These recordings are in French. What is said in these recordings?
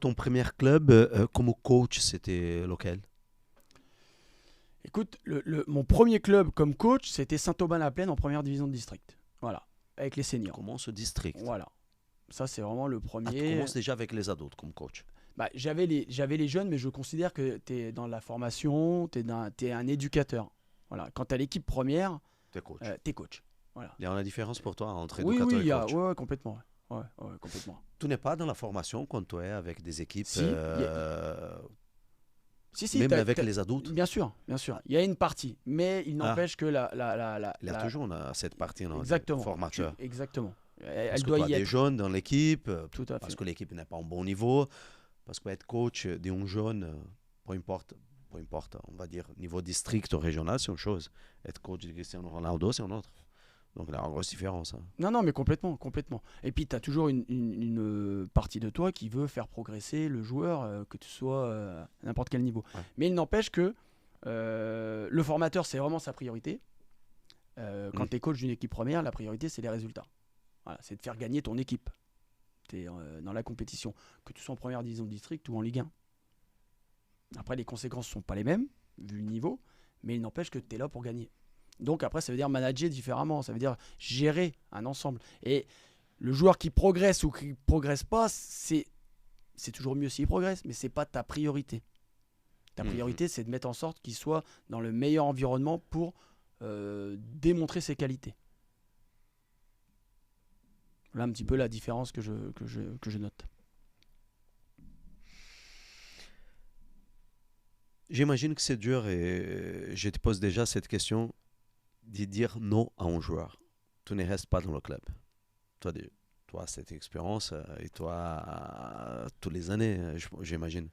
ton premier club comme coach, c'était lequel? Écoute, mon premier club comme coach, c'était Saint-Aubin-la-Plaine en première division de district. Voilà, avec les Tu seniors. commences au district. Voilà, ça c'est vraiment le Ah, tu premier. commences déjà avec les adultes comme coach. Bah, j'avais les jeunes, mais je considère que tu es dans la formation, tu es un éducateur. Voilà, quand tu as l'équipe première, Tu es coach. tu es coach. Voilà. Il y a une différence pour toi entre Oui, oui, éducateur et coach. ouais, ouais, complètement. Ouais, ouais, ouais, complètement. Tu n'es pas dans la formation quand tu es avec des équipes, Si, si, même avec les adultes. bien sûr, bien sûr. Il y a une partie, mais il Ah, n'empêche que il y a toujours cette partie, non, des exactement, formateurs. exactement. Parce Elle que doit tu as y des être. jeunes dans l'équipe, Tout à parce fait. que l'équipe n'est pas en bon niveau, parce que être coach d'un jeune, peu importe, on va dire, niveau district ou régional, c'est une chose. Être coach de Cristiano Ronaldo, c'est une autre. Donc il y a une grosse différence. Hein. Non, non, mais complètement, complètement. Et puis, tu as toujours partie de toi qui veut faire progresser le joueur, que tu sois à n'importe quel niveau. Ouais. Mais il n'empêche que le formateur, c'est vraiment sa priorité. Quand Mm. tu es coach d'une équipe première, la priorité, c'est les résultats. Voilà, c'est de faire gagner ton équipe. Tu es dans la compétition, que tu sois en première division de district ou en Ligue 1. Après, les conséquences ne sont pas les mêmes, vu le niveau, mais il n'empêche que tu es là pour gagner. Donc après, ça veut dire manager différemment, ça veut dire gérer un ensemble. Et le joueur qui progresse ou qui progresse pas, c'est toujours mieux s'il progresse, mais c'est pas ta priorité. Ta Mhm. priorité, c'est de mettre en sorte qu'il soit dans le meilleur environnement pour démontrer ses qualités. Voilà un petit peu la différence que je note. J'imagine que c'est dur et je te pose déjà cette question de dire non à un joueur. Tu ne restes pas dans le club. Toi, toi cette expérience et toi, toutes les années, j'imagine.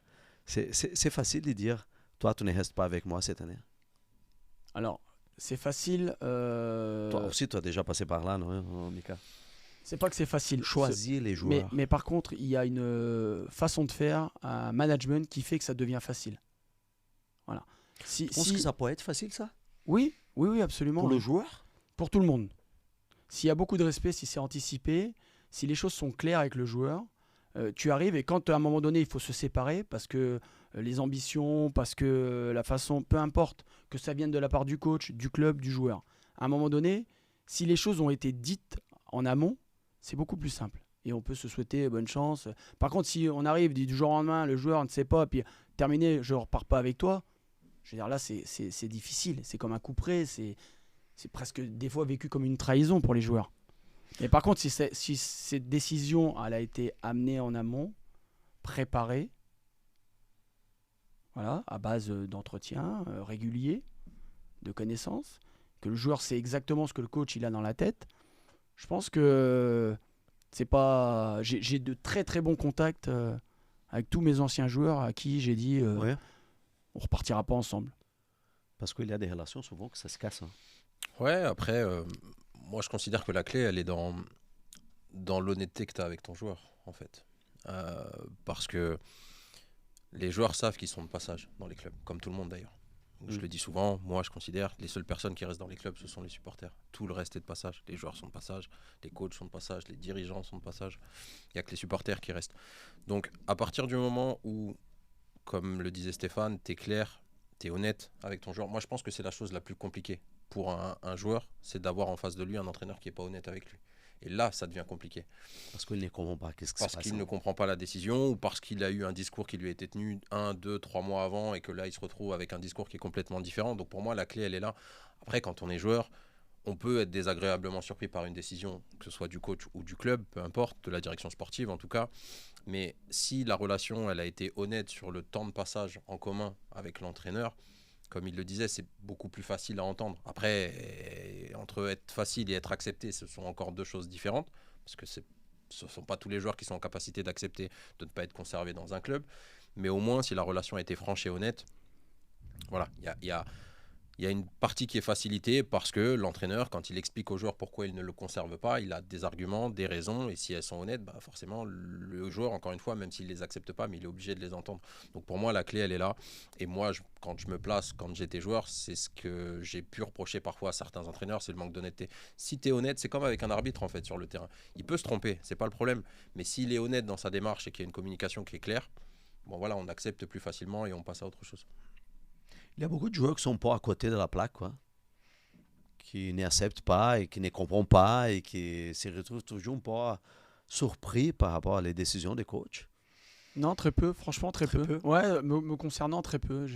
C'est facile de dire, toi, tu ne restes pas avec moi cette année. Alors, c'est facile. Toi aussi, tu as déjà passé par là, non, Mika? C'est pas que c'est facile. Choisis les joueurs. Mais par contre, il y a une façon de faire, un management qui fait que ça devient facile. Voilà. Tu penses que ça peut être facile, ça? Oui, oui, oui, absolument. Pour le Oui. joueur? Pour tout le monde. S'il y a beaucoup de respect, si c'est anticipé, si les choses sont claires avec le joueur, tu arrives et quand à un moment donné il faut se séparer parce que les ambitions, parce que la façon, peu importe, que ça vienne de la part du coach, du club, du joueur. À un moment donné, si les choses ont été dites en amont, c'est beaucoup plus simple. Et on peut se souhaiter bonne chance. Par contre, si on arrive du jour au lendemain, le joueur ne sait pas, puis terminé, je ne repars pas avec toi, je veux dire là, c'est difficile. C'est comme un coup près, c'est presque des fois vécu comme une trahison pour les joueurs. Mais par contre, si cette décision elle a été amenée en amont, préparée, voilà, à base d'entretien régulier, de connaissances, que le joueur sait exactement ce que le coach il a dans la tête, je pense que c'est pas. J'ai de très très bons contacts avec tous mes anciens joueurs à qui j'ai dit Ouais. on repartira pas ensemble. Parce qu'il y a des relations souvent que ça se casse. Hein. Ouais, après, moi je considère que la clé, elle est dans l'honnêteté que tu as avec ton joueur, en fait. Parce que les joueurs savent qu'ils sont de passage dans les clubs, comme tout le monde d'ailleurs. Donc, je le dis souvent, moi je considère que les seules personnes qui restent dans les clubs, ce sont les supporters. Tout le reste est de passage. Les joueurs sont de passage, les coachs sont de passage, les dirigeants sont de passage. Il n'y a que les supporters qui restent. Donc à partir du moment où, comme le disait Stéphane, tu es clair, tu es honnête avec ton joueur, moi je pense que c'est la chose la plus compliquée pour un joueur, c'est d'avoir en face de lui un entraîneur qui n'est pas honnête avec lui. Et là, ça devient compliqué. Parce qu'il ne comprend pas qu'est-ce qui se Parce passe. qu'il ne comprend pas la décision ou parce qu'il a eu un discours qui lui a été tenu 1, 2, 3 mois avant et que là, il se retrouve avec un discours qui est complètement différent. Donc pour moi, la clé, elle est là. Après, quand on est joueur, on peut être désagréablement surpris par une décision, que ce soit du coach ou du club, peu importe, de la direction sportive en tout cas. Mais si la relation, elle a été honnête sur le temps de passage en commun avec l'entraîneur, comme il le disait, c'est beaucoup plus facile à entendre. Après, entre être facile et être accepté, ce sont encore deux choses différentes, parce que ce ne sont pas tous les joueurs qui sont en capacité d'accepter de ne pas être conservés dans un club. Mais au moins, si la relation a été franche et honnête, voilà, Il y a une partie qui est facilitée parce que l'entraîneur, quand il explique aux joueurs pourquoi il ne le conserve pas, il a des arguments, des raisons, et si elles sont honnêtes, bah forcément, le joueur, encore une fois, même s'il ne les accepte pas, mais il est obligé de les entendre. Donc pour moi, la clé, elle est là. Et moi, quand je me place, quand j'étais joueur, c'est ce que j'ai pu reprocher parfois à certains entraîneurs, c'est le manque d'honnêteté. Si tu es honnête, c'est comme avec un arbitre, en fait, sur le terrain. Il peut se tromper, c'est pas le problème. Mais s'il est honnête dans sa démarche et qu'il y a une communication qui est claire, bon voilà, on accepte plus facilement et on passe à autre chose. Il y a beaucoup de joueurs qui sont pas à côté de la plaque, quoi. Qui n'acceptent pas et qui ne comprennent pas et qui se retrouvent toujours pas surpris par rapport à les décisions des coachs. Non, très peu, franchement très Très peu. peu. Ouais, me concernant très peu.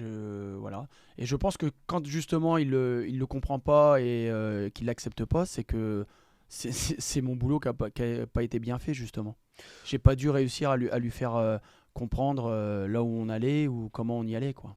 Voilà. Et je pense que quand justement il le comprend pas et qu'il l'accepte pas, c'est que c'est mon boulot qui a pas été bien fait justement. J'ai pas dû réussir à lui faire comprendre là où on allait ou comment on y allait quoi.